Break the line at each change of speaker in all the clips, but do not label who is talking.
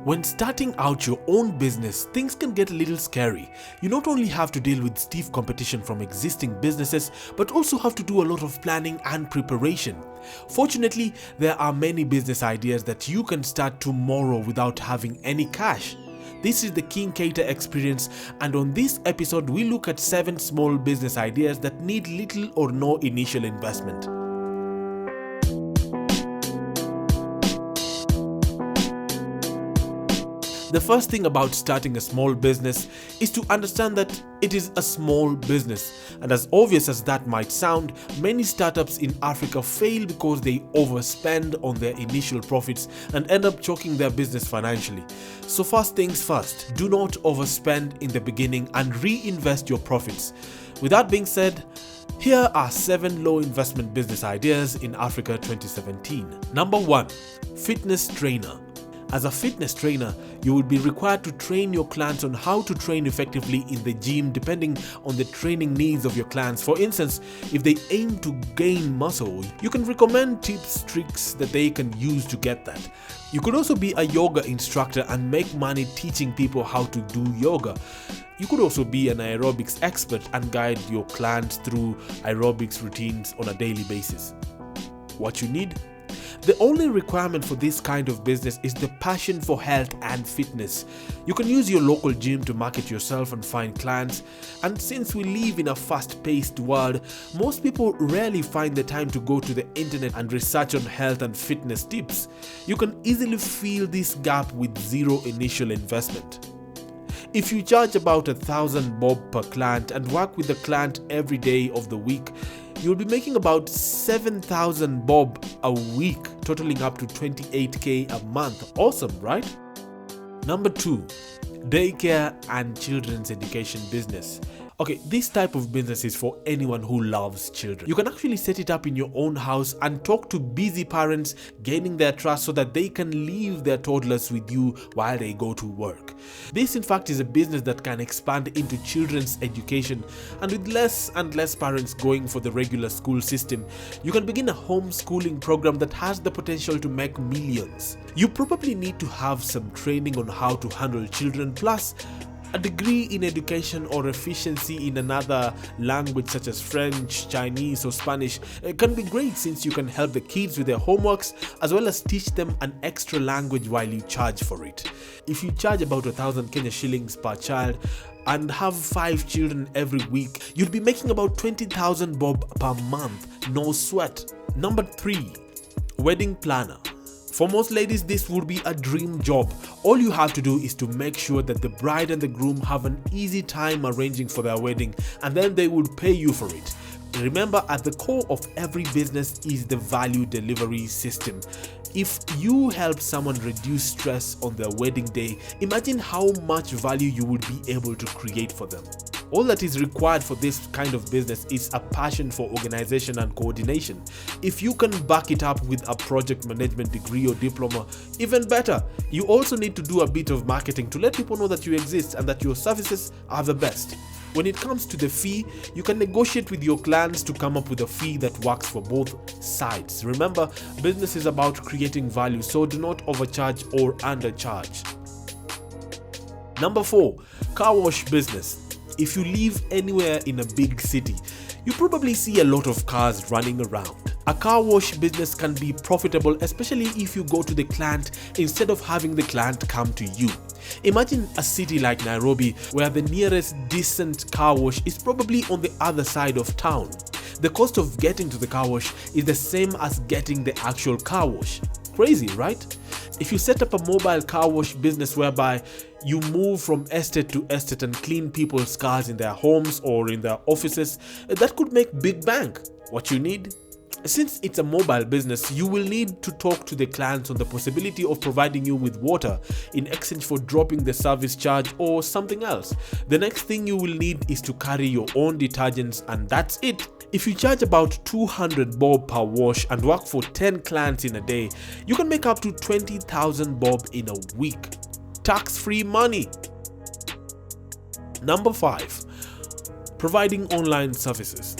When starting out your own business, things can get a little scary. You not only have to deal with stiff competition from existing businesses, but also have to do a lot of planning and preparation. Fortunately, there are many business ideas that you can start tomorrow without having any cash. This is the King Cater experience, and on this episode we look at 7 small business ideas that need little or no initial investment. The first thing about starting a small business is to understand that it is a small business, and as obvious as that might sound, many startups in Africa fail because they overspend on their initial profits and end up choking their business financially. So first things first, do not overspend in the beginning and reinvest your profits. With that being said, here are 7 low investment business ideas in Africa 2017. Number 1, fitness trainer. As a fitness trainer, you will be required to train your clients on how to train effectively in the gym depending on the training needs of your clients. For instance, if they aim to gain muscle, you can recommend tips, tricks that they can use to get that. You could also be a yoga instructor and make money teaching people how to do yoga. You could also be an aerobics expert and guide your clients through aerobics routines on a daily basis. What you need? The only requirement for this kind of business is the passion for health and fitness. You can use your local gym to market yourself and find clients. And since we live in a fast-paced world, most people rarely find the time to go to the internet and research on health and fitness tips. You can easily fill this gap with zero initial investment. If you charge about 1,000 bob per client and work with the client every day of the week, you'll be making about 7,000 bob a week, totaling up to 28k a month. Awesome, right? Number 2, daycare and children's education business. Okay, this type of business is for anyone who loves children. You can actually set it up in your own house and talk to busy parents, gaining their trust so that they can leave their toddlers with you while they go to work. This in fact is a business that can expand into children's education, and with less and less parents going for the regular school system, you can begin a homeschooling program that has the potential to make millions. You probably need to have some training on how to handle children, plus a degree in education or efficiency in another language such as French, Chinese or Spanish can be great, since you can help the kids with their homeworks as well as teach them an extra language while you charge for it. If you charge about 1,000 Kenya shillings per child and have 5 children every week, you'd be making about 20,000 bob per month. No sweat. Number 3, wedding planner. For most ladies, this would be a dream job. All you have to do is to make sure that the bride and the groom have an easy time arranging for their wedding, and then they would pay you for it. Remember, at the core of every business is the value delivery system. If you help someone reduce stress on their wedding day, imagine how much value you would be able to create for them. All that is required for this kind of business is a passion for organization and coordination. If you can back it up with a project management degree or diploma, even better. You also need to do a bit of marketing to let people know that you exist and that your services are the best. When it comes to the fee, you can negotiate with your clients to come up with a fee that works for both sides. Remember, business is about creating value, so do not overcharge or undercharge. Number 4, car wash business. If you live anywhere in a big city, you probably see a lot of cars running around. A car wash business can be profitable, especially if you go to the client instead of having the client come to you. Imagine a city like Nairobi, where the nearest decent car wash is probably on the other side of town. The cost of getting to the car wash is the same as getting the actual car wash. Crazy, right? If you set up a mobile car wash business whereby you move from estate to estate and clean people's cars in their homes or in their offices, that could make big bank. What you need? Since it's a mobile business, you will need to talk to the clients on the possibility of providing you with water in exchange for dropping the service charge or something else. The next thing you will need is to carry your own detergents, and that's it. If you charge about 200 bob per wash and work for 10 clients in a day, you can make up to 20,000 bob in a week. Tax-free money. Number 5, providing online services.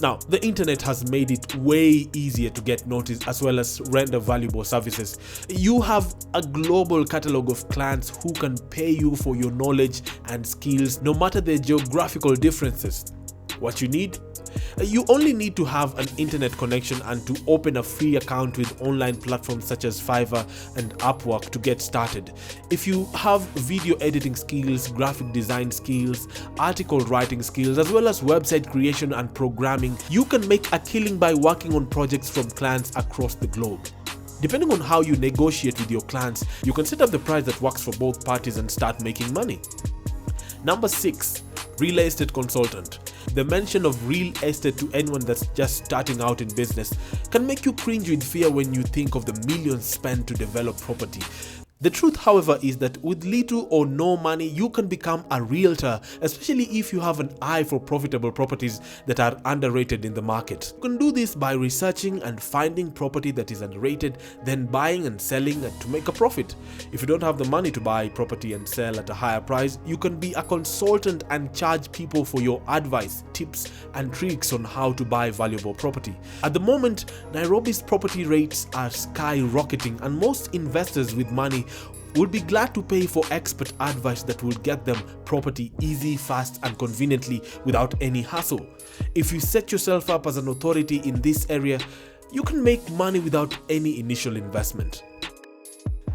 Now, the internet has made it way easier to get noticed as well as render valuable services. You have a global catalog of clients who can pay you for your knowledge and skills no matter their geographical differences. What you need? You only need to have an internet connection and to open a free account with online platforms such as Fiverr and Upwork to get started. If you have video editing skills, graphic design skills, article writing skills, as well as website creation and programming, you can make a killing by working on projects from clients across the globe. Depending on how you negotiate with your clients, you can set up the price that works for both parties and start making money. Number 6. Real estate consultant. The mention of real estate to anyone that's just starting out in business can make you cringe with fear when you think of the millions spent to develop property. The truth, however, is that with little or no money, you can become a realtor, especially if you have an eye for profitable properties that are underrated in the market. You can do this by researching and finding property that is underrated, then buying and selling to make a profit. If you don't have the money to buy property and sell at a higher price, you can be a consultant and charge people for your advice, tips, and tricks on how to buy valuable property. At the moment, Nairobi's property rates are skyrocketing, and most investors with money would be glad to pay for expert advice that will get them property easy, fast, and conveniently without any hassle. If you set yourself up as an authority in this area, you can make money without any initial investment.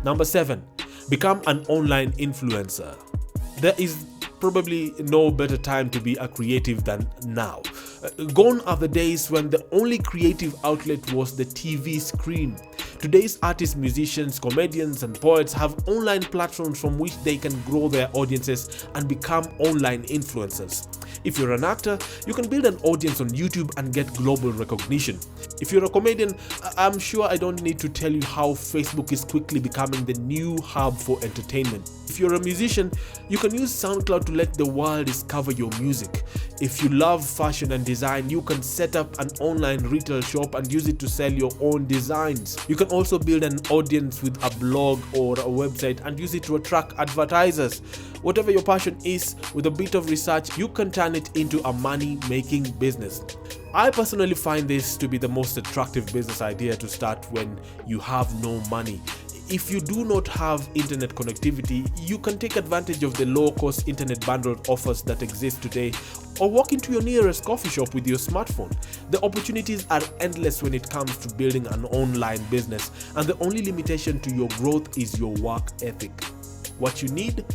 Number 7. Become an online influencer. There is probably no better time to be a creative than now. Gone are the days when the only creative outlet was the TV screen. Today's artists, musicians, comedians, and poets have online platforms from which they can grow their audiences and become online influencers. If you're an actor, you can build an audience on YouTube and get global recognition. If you're a comedian, I'm sure I don't need to tell you how Facebook is quickly becoming the new hub for entertainment. If you're a musician, you can use SoundCloud to let the world discover your music. If you love fashion and design, you can set up an online retail shop and use it to sell your own designs. You can also build an audience with a blog or a website and use it to attract advertisers. Whatever your passion is, with a bit of research, you can turn it into a money-making business. I personally find this to be the most attractive business idea to start when you have no money. If you do not have internet connectivity, you can take advantage of the low-cost internet bundle offers that exist today, or walk into your nearest coffee shop with your smartphone. The opportunities are endless when it comes to building an online business, and the only limitation to your growth is your work ethic. What you need?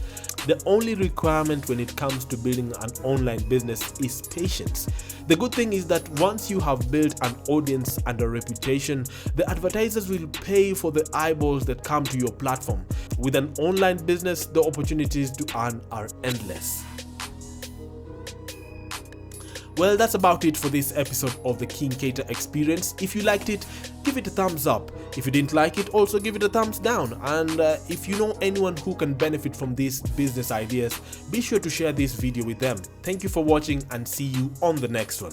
The only requirement when it comes to building an online business is patience. The good thing is that once you have built an audience and a reputation, the advertisers will pay for the eyeballs that come to your platform. With an online business, the opportunities to earn are endless. Well, that's about it for this episode of the King Cater Experience. If you liked it, give it a thumbs up. If you didn't like it, also give it a thumbs down. And if you know anyone who can benefit from these business ideas, be sure to share this video with them. Thank you for watching and see you on the next one.